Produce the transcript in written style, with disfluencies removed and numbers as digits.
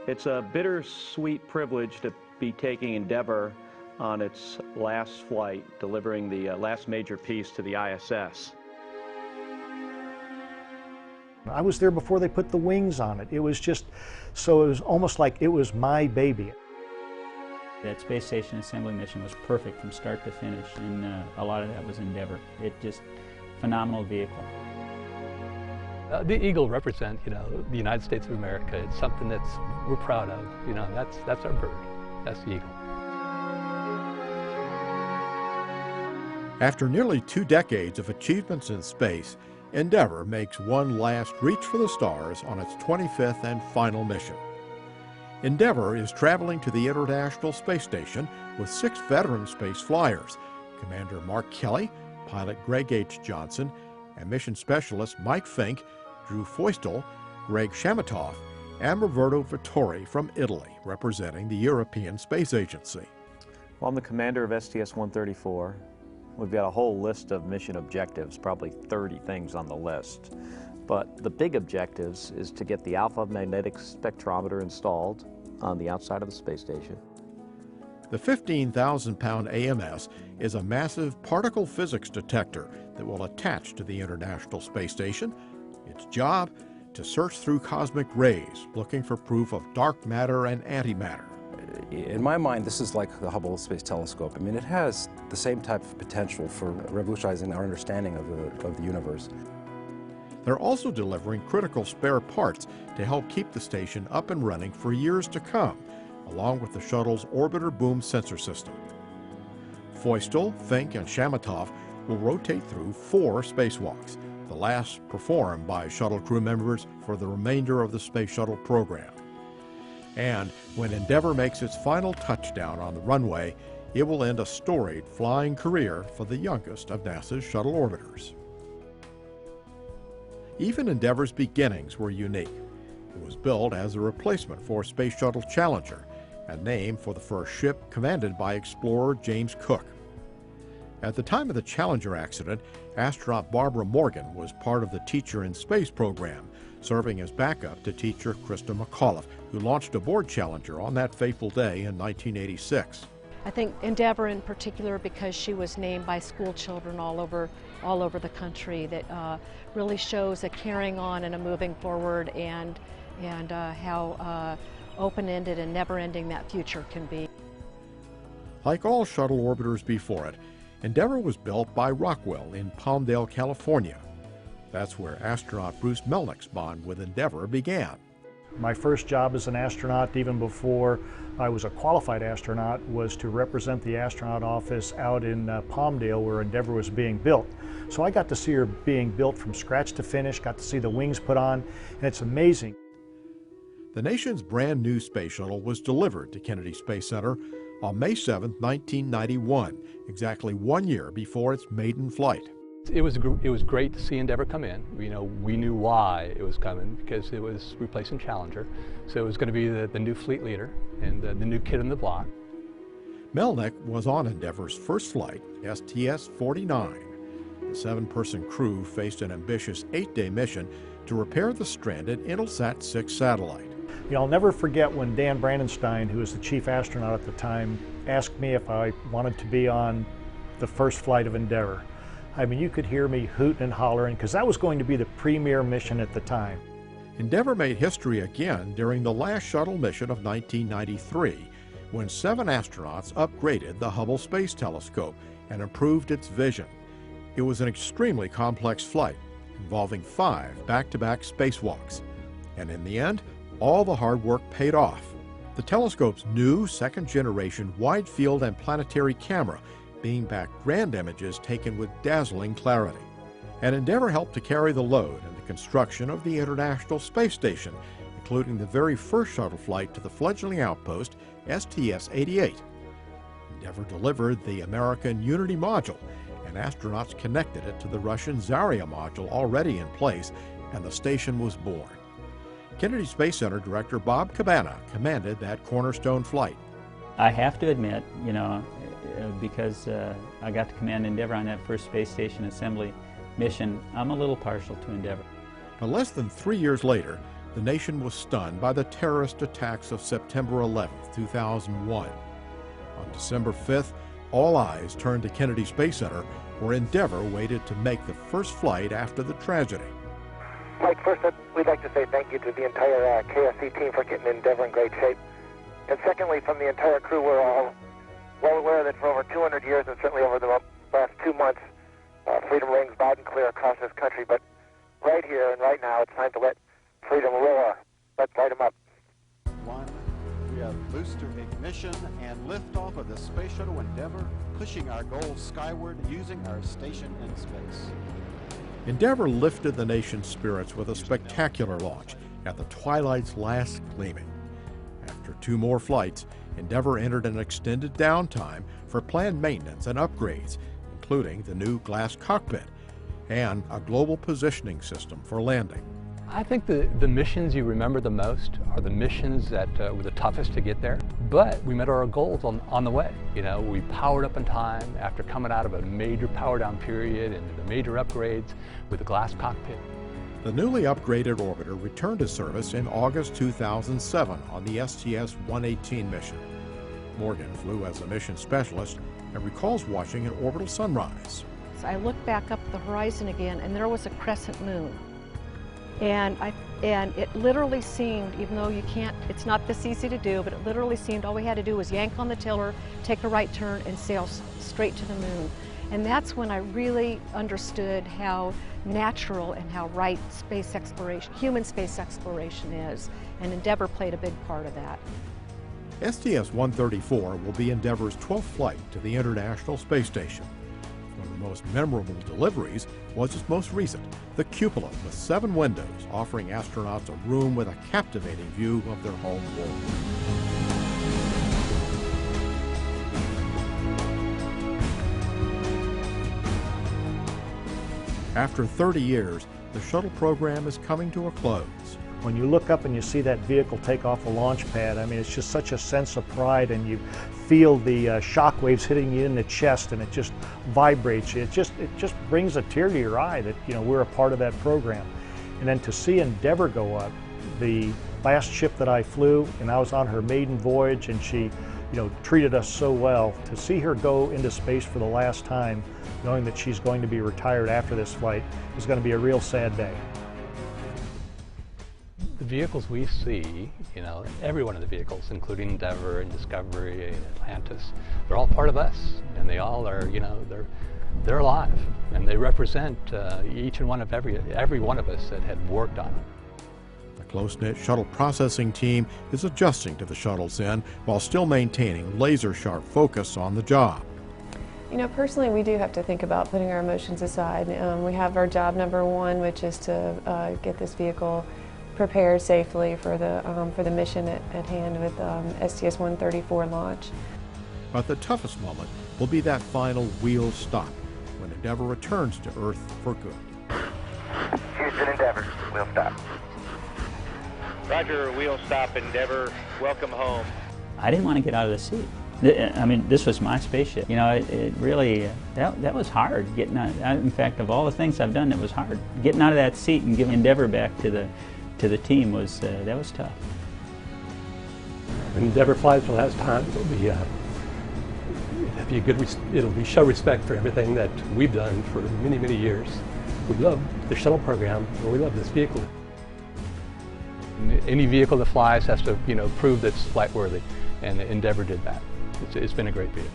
It's a bittersweet privilege to be taking Endeavour on its last flight, delivering the last major piece to the ISS. I was there before they put the wings on it. It was just, so it was almost like it was my baby. That space station assembly mission was perfect from start to finish, and a lot of that was Endeavour. It just, phenomenal vehicle. The Eagle represents, the United States of America. It's something we're proud of. That's our bird. That's the Eagle. After nearly 2 decades of achievements in space, Endeavour makes one last reach for the stars on its 25th and final mission. Endeavour is traveling to the International Space Station with 6 veteran space flyers: Commander Mark Kelly, pilot Greg H. Johnson, and mission specialist Mike Fink, Drew Feustel, Greg Chamitoff, and Roberto Vittori from Italy, representing the European Space Agency. Well, I'm the commander of STS-134. We've got a whole list of mission objectives, probably 30 things on the list. But the big objectives is to get the alpha magnetic spectrometer installed on the outside of the space station. The 15,000-pound AMS is a massive particle physics detector that will attach to the International Space Station. Its job, to search through cosmic rays, looking for proof of dark matter and antimatter. In my mind, this is like the Hubble Space Telescope. I mean, it has the same type of potential for revolutionizing our understanding of the universe. They're also delivering critical spare parts to help keep the station up and running for years to come, along with the shuttle's orbiter boom sensor system. Feustel, Fink, and Chamitoff will rotate through 4 spacewalks, the last performed by shuttle crew members for the remainder of the Space Shuttle program. And when Endeavour makes its final touchdown on the runway, it will end a storied flying career for the youngest of NASA's shuttle orbiters. Even Endeavour's beginnings were unique. It was built as a replacement for Space Shuttle Challenger, and named for the first ship commanded by explorer James Cook. At the time of the Challenger accident, astronaut Barbara Morgan was part of the Teacher in Space program, serving as backup to teacher Krista McAuliffe, who launched aboard Challenger on that fateful day in 1986. I think Endeavour in particular, because she was named by school children all over the country, that really shows a carrying on and a moving forward, and how open-ended and never-ending that future can be. Like all shuttle orbiters before it, Endeavour was built by Rockwell in Palmdale, California. That's where astronaut Bruce Melnick's bond with Endeavour began. My first job as an astronaut, even before I was a qualified astronaut, was to represent the astronaut office out in Palmdale, where Endeavour was being built. So I got to see her being built from scratch to finish, got to see the wings put on, and it's amazing. The nation's brand new space shuttle was delivered to Kennedy Space Center on May 7, 1991, exactly 1 year before its maiden flight. It was great to see Endeavour come in. We knew why it was coming, because it was replacing Challenger. So it was going to be the new fleet leader and the new kid on the block. Melnick was on Endeavour's first flight, STS-49. The 7-person crew faced an ambitious 8-day mission to repair the stranded Intelsat 6 satellite. I'll never forget when Dan Brandenstein, who was the chief astronaut at the time, asked me if I wanted to be on the first flight of Endeavour. I mean, you could hear me hooting and hollering, because that was going to be the premier mission at the time. Endeavour made history again during the last shuttle mission of 1993, when 7 astronauts upgraded the Hubble Space Telescope and improved its vision. It was an extremely complex flight, involving 5 back-to-back spacewalks. And in the end, all the hard work paid off. The telescope's new second-generation wide-field and planetary camera being back grand images taken with dazzling clarity. And Endeavour helped to carry the load in the construction of the International Space Station, including the very first shuttle flight to the fledgling outpost, STS-88. Endeavour delivered the American Unity module, and astronauts connected it to the Russian Zarya module already in place, and the station was born. Kennedy Space Center Director Bob Cabana commanded that cornerstone flight. I have to admit, because I got to command Endeavour on that first space station assembly mission, I'm a little partial to Endeavour. Now, less than 3 years later, the nation was stunned by the terrorist attacks of September 11, 2001. On December 5th, all eyes turned to Kennedy Space Center, where Endeavour waited to make the first flight after the tragedy. Mike, first we'd like to say thank you to the entire KSC team for getting Endeavour in great shape. And secondly, from the entire crew, we're all well aware that for over 200 years, and certainly over the last 2 months, freedom rings loud and clear across this country. But right here and right now, it's time to let freedom roar. Let's light them up. One, we have booster ignition and liftoff of the Space Shuttle Endeavour, pushing our goals skyward using our station in space. Endeavour lifted the nation's spirits with a spectacular launch at the twilight's last gleaming. After 2 more flights, Endeavour entered an extended downtime for planned maintenance and upgrades, including the new glass cockpit and a global positioning system for landing. I think the missions you remember the most are the missions that were the toughest to get there, but we met our goals on the way. You know, we powered up in time after coming out of a major power down period and the major upgrades with the glass cockpit. The newly upgraded orbiter returned to service in August 2007 on the STS-118 mission. Morgan flew as a mission specialist and recalls watching an orbital sunrise. So I looked back up the horizon again, and there was a crescent moon. And it literally seemed, even though it's not this easy to do, but it literally seemed all we had to do was yank on the tiller, take a right turn, and sail straight to the moon. And that's when I really understood how natural and how right space exploration, human space exploration is. And Endeavour played a big part of that. STS-134 will be Endeavour's 12th flight to the International Space Station. One of the most memorable deliveries was its most recent, the cupola with 7 windows, offering astronauts a room with a captivating view of their home world. After 30 years, the shuttle program is coming to a close. When you look up and you see that vehicle take off the launch pad, I mean, it's just such a sense of pride, and you feel the shock waves hitting you in the chest, and it just vibrates you. It just brings a tear to your eye that, you know, we're a part of that program. And then to see Endeavour go up, the last ship that I flew, and I was on her maiden voyage, and she, you know, treated us so well. To see her go into space for the last time, knowing that she's going to be retired after this flight, is going to be a real sad day. The vehicles we see, you know, every one of the vehicles, including Endeavour and Discovery and Atlantis, they're all part of us, and they all are, you know, they're alive, and they represent each and one of every one of us that had worked on it. The close-knit shuttle processing team is adjusting to the shuttle's end while still maintaining laser-sharp focus on the job. You know, personally, we do have to think about putting our emotions aside. We have our job number 1, which is to get this vehicle prepared safely for the mission at hand with STS-134 launch. But the toughest moment will be that final wheel stop when Endeavour returns to Earth for good. Houston, Endeavour, wheel stop. Roger, wheel stop, Endeavour. Welcome home. I didn't want to get out of the seat. I mean, this was my spaceship. You know, it really, that was hard getting out. In fact, of all the things I've done, it was hard. Getting out of that seat and giving Endeavour back to the team was, that was tough. When Endeavour flies for the last time, it'll be show respect for everything that we've done for many, many years. We love the shuttle program, and we love this vehicle. Any vehicle that flies has to, you know, prove that it's flight worthy, and Endeavour did that. It's been a great vehicle.